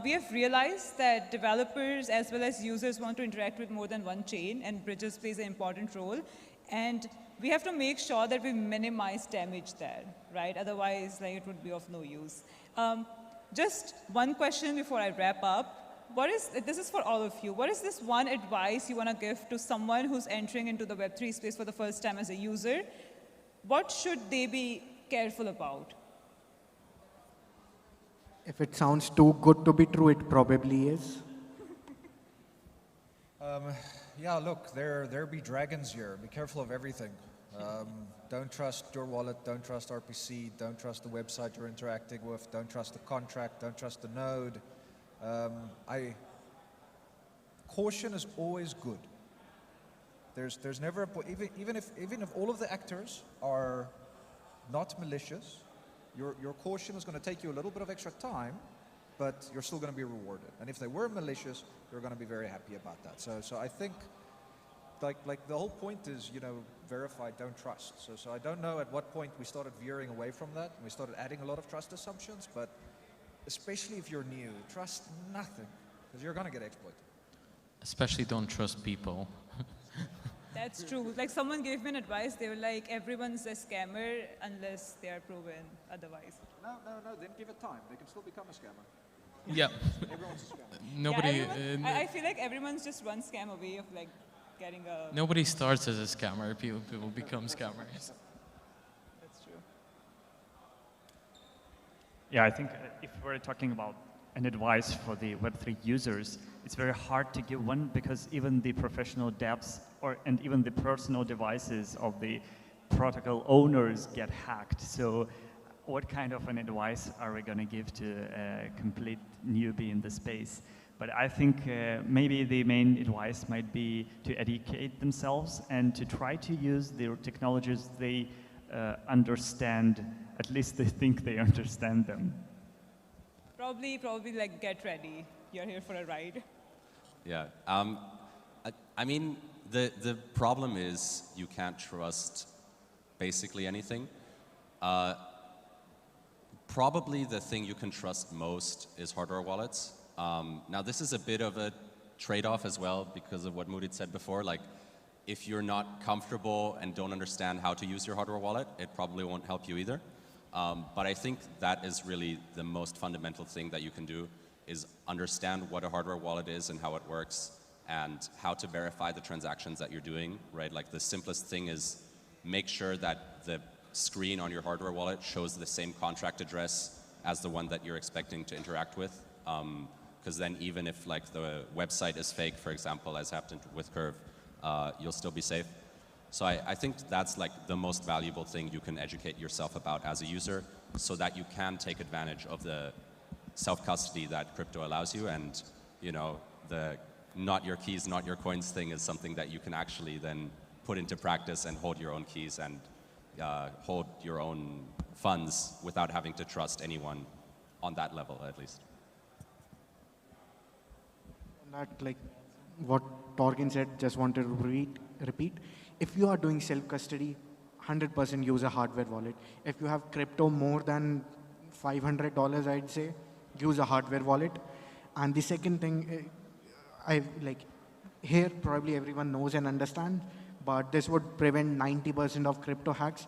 we have realized that developers as well as users want to interact with more than one chain, and bridges plays an important role. And we have to make sure that we minimize damage there, right? Otherwise, like, it would be of no use. Just one question before I wrap up. This is for all of you. What is this one advice you want to give to someone who's entering into the Web3 space for the first time as a user? What should they be careful about? If it sounds too good to be true, it probably is. Yeah, look, there be dragons here. Be careful of everything. Don't trust your wallet, don't trust RPC, don't trust the website you're interacting with, don't trust the contract, don't trust the node. Caution is always good. There's never a point, even if all of the actors are not malicious, your caution is going to take you a little bit of extra time, but you're still going to be rewarded. And if they were malicious, you're going to be very happy about that. So I think, like the whole point is, verify, don't trust. So I don't know at what point we started veering away from that, and we started adding a lot of trust assumptions, but especially if you're new, trust nothing, because you're going to get exploited. Especially don't trust people. That's true. Like someone gave me an advice. They were like, everyone's a scammer unless they are proven otherwise. No, then give it time. They can still become a scammer. Yeah. Everyone's a scammer. Nobody. I feel like everyone's just one scam away of like getting a... Nobody starts as a scammer. People become scammers. That's true. Yeah, I think if we're talking about an advice for the Web3 users, it's very hard to give one because even the professional devs and even the personal devices of the protocol owners get hacked. So what kind of an advice are we going to give to a complete newbie in the space? But I think maybe the main advice might be to educate themselves and to try to use the technologies they understand, at least they think they understand them. Probably like get ready. You're here for a ride. Yeah. I mean, the problem is you can't trust basically anything. Probably the thing you can trust most is hardware wallets. Now, this is a bit of a trade-off as well because of what Mudit said before. Like, if you're not comfortable and don't understand how to use your hardware wallet, it probably won't help you either. But I think that is really the most fundamental thing that you can do is understand what a hardware wallet is and how it works and how to verify the transactions that you're doing, right? Like the simplest thing is make sure that the screen on your hardware wallet shows the same contract address as the one that you're expecting to interact with. Because then even if like the website is fake, for example, as happened with Curve, you'll still be safe. So I think that's like the most valuable thing you can educate yourself about as a user so that you can take advantage of the self-custody that crypto allows you. And, the not your keys, not your coins thing is something that you can actually then put into practice and hold your own keys and hold your own funds without having to trust anyone on that level, at least. That, like what Torgin said, just wanted to repeat. If you are doing self-custody, 100% use a hardware wallet. If you have crypto more than $500, I'd say, use a hardware wallet. And the second thing, here probably everyone knows and understands, but this would prevent 90% of crypto hacks.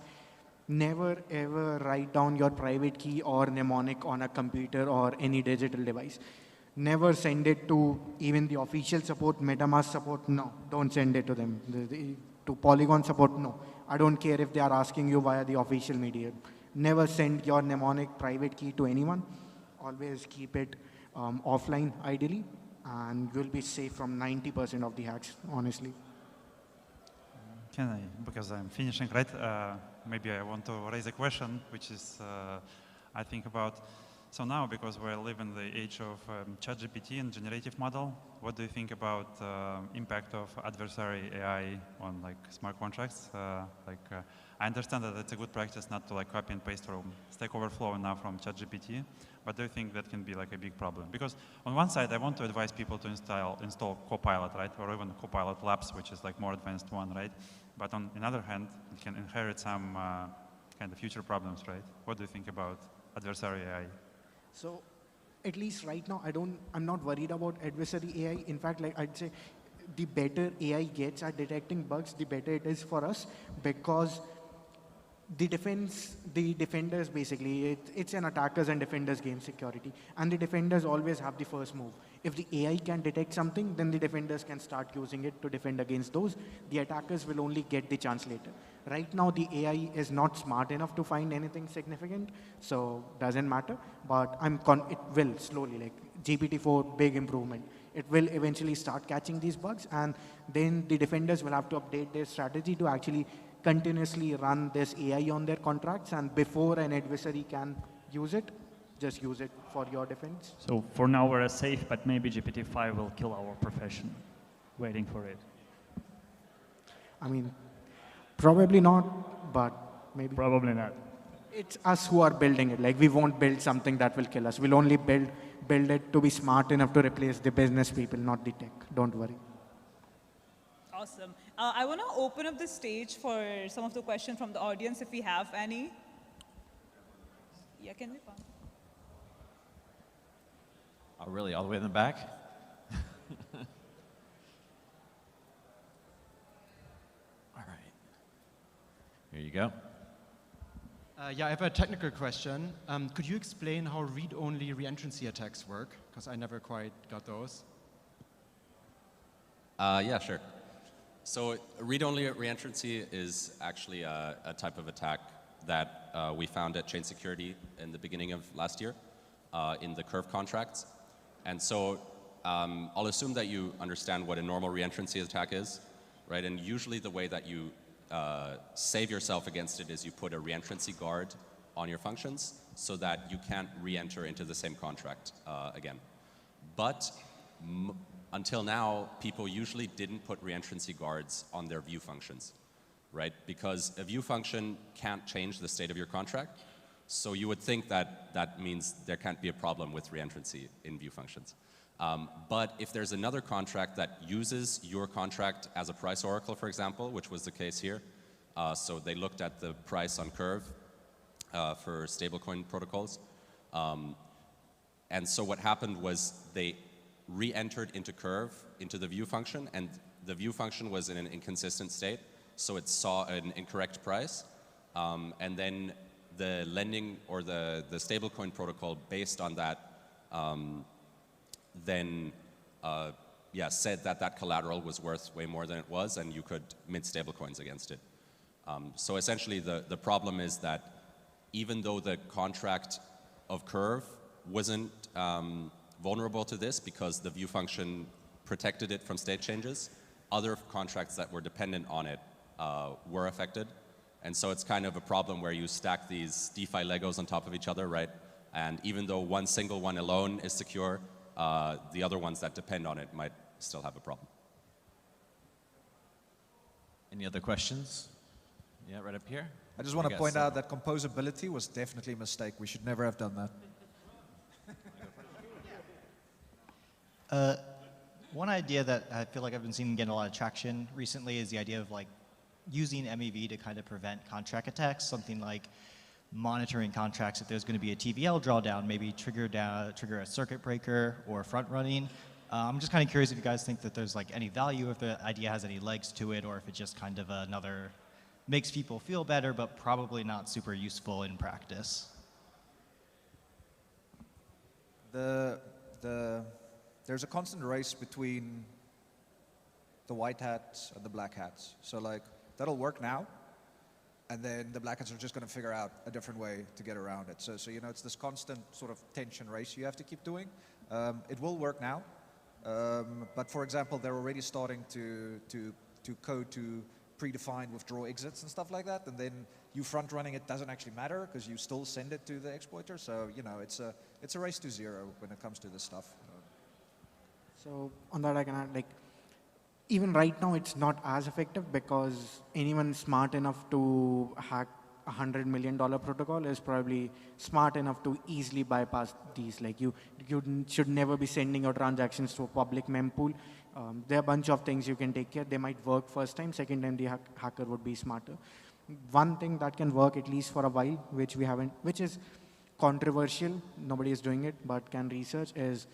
Never ever write down your private key or mnemonic on a computer or any digital device. Never send it to even the official support, MetaMask support, no, don't send it to them. To Polygon support, no. I don't care if they are asking you via the official media. Never send your mnemonic private key to anyone. Always keep it offline, ideally, and you'll be safe from 90% of the hacks, honestly. Can I, because I'm finishing, right? Maybe I want to raise a question, which is, I think about, so now, because we live in the age of ChatGPT and generative model, what do you think about impact of adversary AI on like smart contracts? I understand that it's a good practice not to like copy and paste from Stack Overflow now from ChatGPT, but do you think that can be like a big problem? Because on one side, I want to advise people to install Copilot, right? Or even Copilot Labs, which is like more advanced one, right? But on the other hand, it can inherit some kind of future problems, right? What do you think about adversary AI? So, at least right now, I'm not worried about adversary AI. In fact, like I'd say, the better AI gets at detecting bugs, the better it is for us, because the defenders basically, it's an attackers and defenders game, security, and the defenders always have the first move. If the AI can detect something, then the defenders can start using it to defend against those. The attackers will only get the chance later. Right now, the AI is not smart enough to find anything significant, so doesn't matter, but it will slowly, like GPT-4, big improvement. It will eventually start catching these bugs, and then the defenders will have to update their strategy to actually continuously run this AI on their contracts, and before an adversary can use it, just use it for your defense. So for now we're safe, but maybe GPT-5 will kill our profession. Waiting for it. I mean, probably not, but maybe. Probably not. It's us who are building it. Like, we won't build something that will kill us. We'll only build build it to be smart enough to replace the business people, not the tech. Don't worry. Awesome. I want to open up the stage for some of the questions from the audience if we have any. Yeah, can we? Oh, really? All the way in the back? All right. Here you go. Yeah, I have a technical question. Could you explain how read-only reentrancy attacks work? Because I never quite got those. Yeah, sure. So read-only reentrancy is actually a type of attack that we found at Chain Security in the beginning of last year in the Curve contracts. And so I'll assume that you understand what a normal reentrancy attack is, right? And usually the way that you save yourself against it is you put a reentrancy guard on your functions so that you can't re-enter into the same contract again. But until now, people usually didn't put reentrancy guards on their view functions, right? Because a view function can't change the state of your contract. So you would think that that means there can't be a problem with reentrancy in view functions. But if there's another contract that uses your contract as a price oracle, for example, which was the case here, so they looked at the price on Curve for stablecoin protocols. And so what happened was they re-entered into Curve, into the view function, and the view function was in an inconsistent state, so it saw an incorrect price. And then the lending or the stablecoin protocol based on that said that that collateral was worth way more than it was, and you could mint stablecoins against it. So essentially the problem is that even though the contract of Curve wasn't vulnerable to this because the view function protected it from state changes, other contracts that were dependent on it were affected. And so it's kind of a problem where you stack these DeFi Legos on top of each other, right? And even though one single one alone is secure, the other ones that depend on it might still have a problem. Any other questions? Yeah, right up here. I just want to point out that composability was definitely a mistake. We should never have done that. One idea that I feel like I've been seeing get a lot of traction recently is the idea of like using MEV to kind of prevent contract attacks, something like monitoring contracts if there's going to be a TVL drawdown, maybe trigger a circuit breaker or front running. I'm just kind of curious if you guys think that there's like any value, if the idea has any legs to it, or if it's just kind of another makes people feel better, but probably not super useful in practice. There's a constant race between the white hats and the black hats. So like, that'll work now, and then the black hats are just going to figure out a different way to get around it. So you know, it's this constant sort of tension race you have to keep doing. It will work now, but for example, they're already starting to code to predefine withdraw exits and stuff like that, and then you front running it doesn't actually matter because you still send it to the exploiter. So you know, it's a race to zero when it comes to this stuff. So on that I can add, like, even right now it's not as effective because anyone smart enough to hack $100 million protocol is probably smart enough to easily bypass these. Like you should never be sending your transactions to a public mempool. There are a bunch of things you can take care. They might work first time, second time the hacker would be smarter. One thing that can work at least for a while, which is controversial, nobody is doing it, but can research, is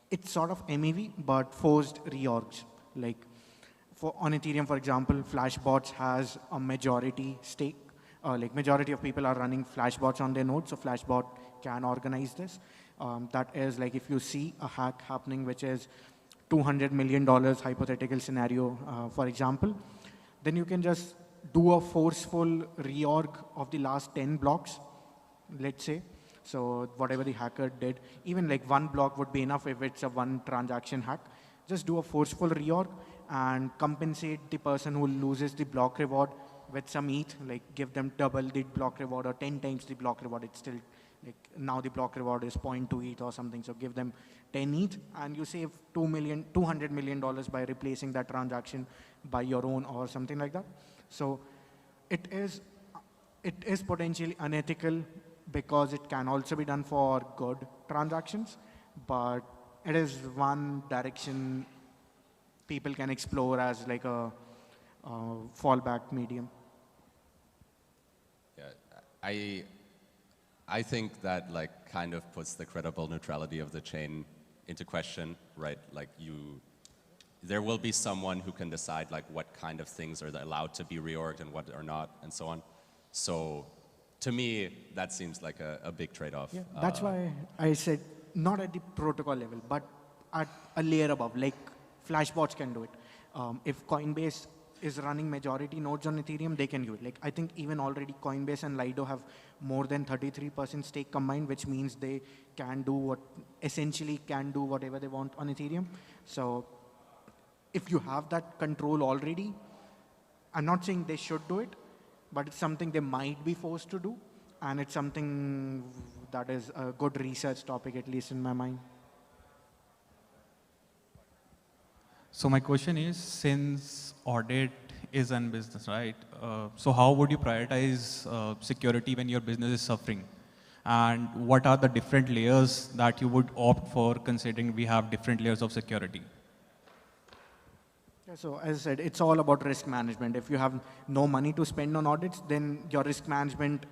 it's sort of MEV, but forced reorgs. Like on Ethereum, for example, Flashbots has a majority stake. Like majority of people are running Flashbots on their nodes, so Flashbot can organize this. That is like if you see a hack happening, which is $200 million hypothetical scenario, for example, then you can just do a forceful reorg of the last 10 blocks, let's say. So whatever the hacker did, even like one block would be enough if it's a one transaction hack. Just do a forceful reorg and compensate the person who loses the block reward with some ETH, like give them double the block reward or 10 times the block reward. It's still like now the block reward is 0.2 ETH or something. So give them 10 ETH and you save $200 million by replacing that transaction by your own or something like that. So it is potentially unethical because it can also be done for good transactions, but it is one direction people can explore as like a fallback medium. Yeah, I think that like kind of puts the credible neutrality of the chain into question, right? Like there will be someone who can decide like what kind of things are allowed to be reorged and what are not, and so on. So to me, that seems like a big trade-off. Yeah, that's why I said not at the protocol level, but at a layer above, like Flashbots can do it. If Coinbase is running majority nodes on Ethereum, they can do it. Like I think even already Coinbase and Lido have more than 33% stake combined, which means they can do essentially can do whatever they want on Ethereum. So if you have that control already, I'm not saying they should do it, but it's something they might be forced to do. And it's something that is a good research topic, at least in my mind. So my question is, since audit is in business, right? So how would you prioritize security when your business is suffering? And what are the different layers that you would opt for, considering we have different layers of security? Yeah, so as I said, it's all about risk management. If you have no money to spend on audits, then your risk management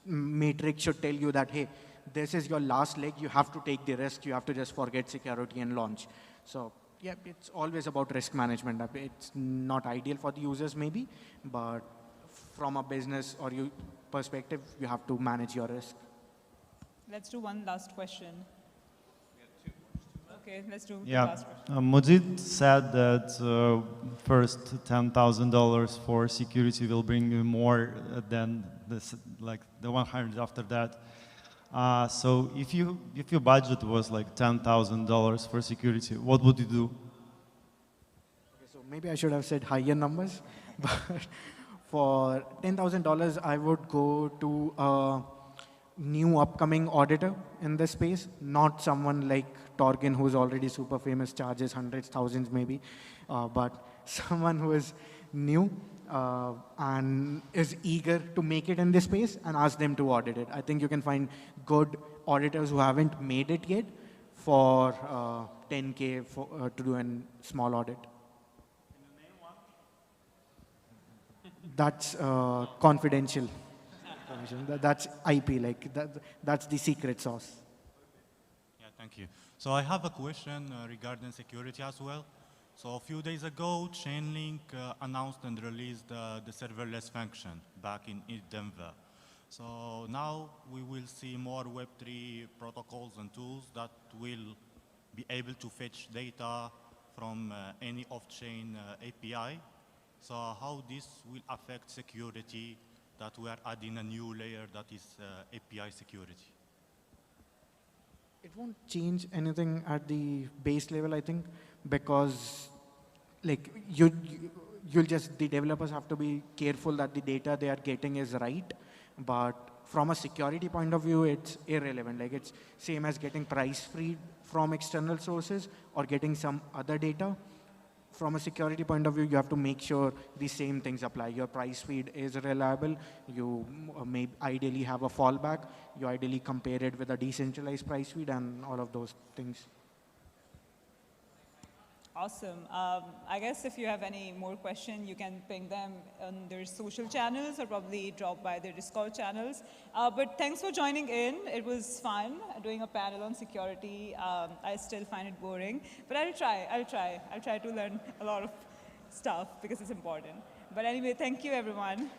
matrix should tell you that, hey, this is your last leg, you have to take the risk, you have to just forget security and launch. So yeah, it's always about risk management. It's not ideal for the users maybe, but from a business or perspective, you have to manage your risk. Let's do one last question. Okay, let's do the Yeah, last question. Mudit said that first $10,000 for security will bring you more than this, like the 100 after that. So if your budget was like $10,000 for security, what would you do? Okay, so maybe I should have said higher numbers, but for $10,000, I would go to a new upcoming auditor in this space, not someone like Torgin, who's already super famous, charges hundreds, thousands maybe, but someone who is new and is eager to make it in this space and ask them to audit it. I think you can find good auditors who haven't made it yet for 10K to do a small audit. That's confidential. That's IP, like that's the secret sauce. Yeah, thank you. So I have a question regarding security as well. So a few days ago, Chainlink announced and released the serverless function back in Denver. So now we will see more Web3 protocols and tools that will be able to fetch data from any off-chain API. So how this will affect security, that we are adding a new layer that is API security? It won't change anything at the base level, I think, because like the developers have to be careful that the data they are getting is right. But from a security point of view, it's irrelevant. Like it's same as getting price feed from external sources or getting some other data. From a security point of view, you have to make sure the same things apply. Your price feed is reliable. You may ideally have a fallback. You ideally compare it with a decentralized price feed and all of those things. Awesome. I guess if you have any more questions, you can ping them on their social channels or probably drop by their Discord channels. But thanks for joining in. It was fun doing a panel on security. I still find it boring, but I'll try to learn a lot of stuff because it's important. But anyway, thank you, everyone.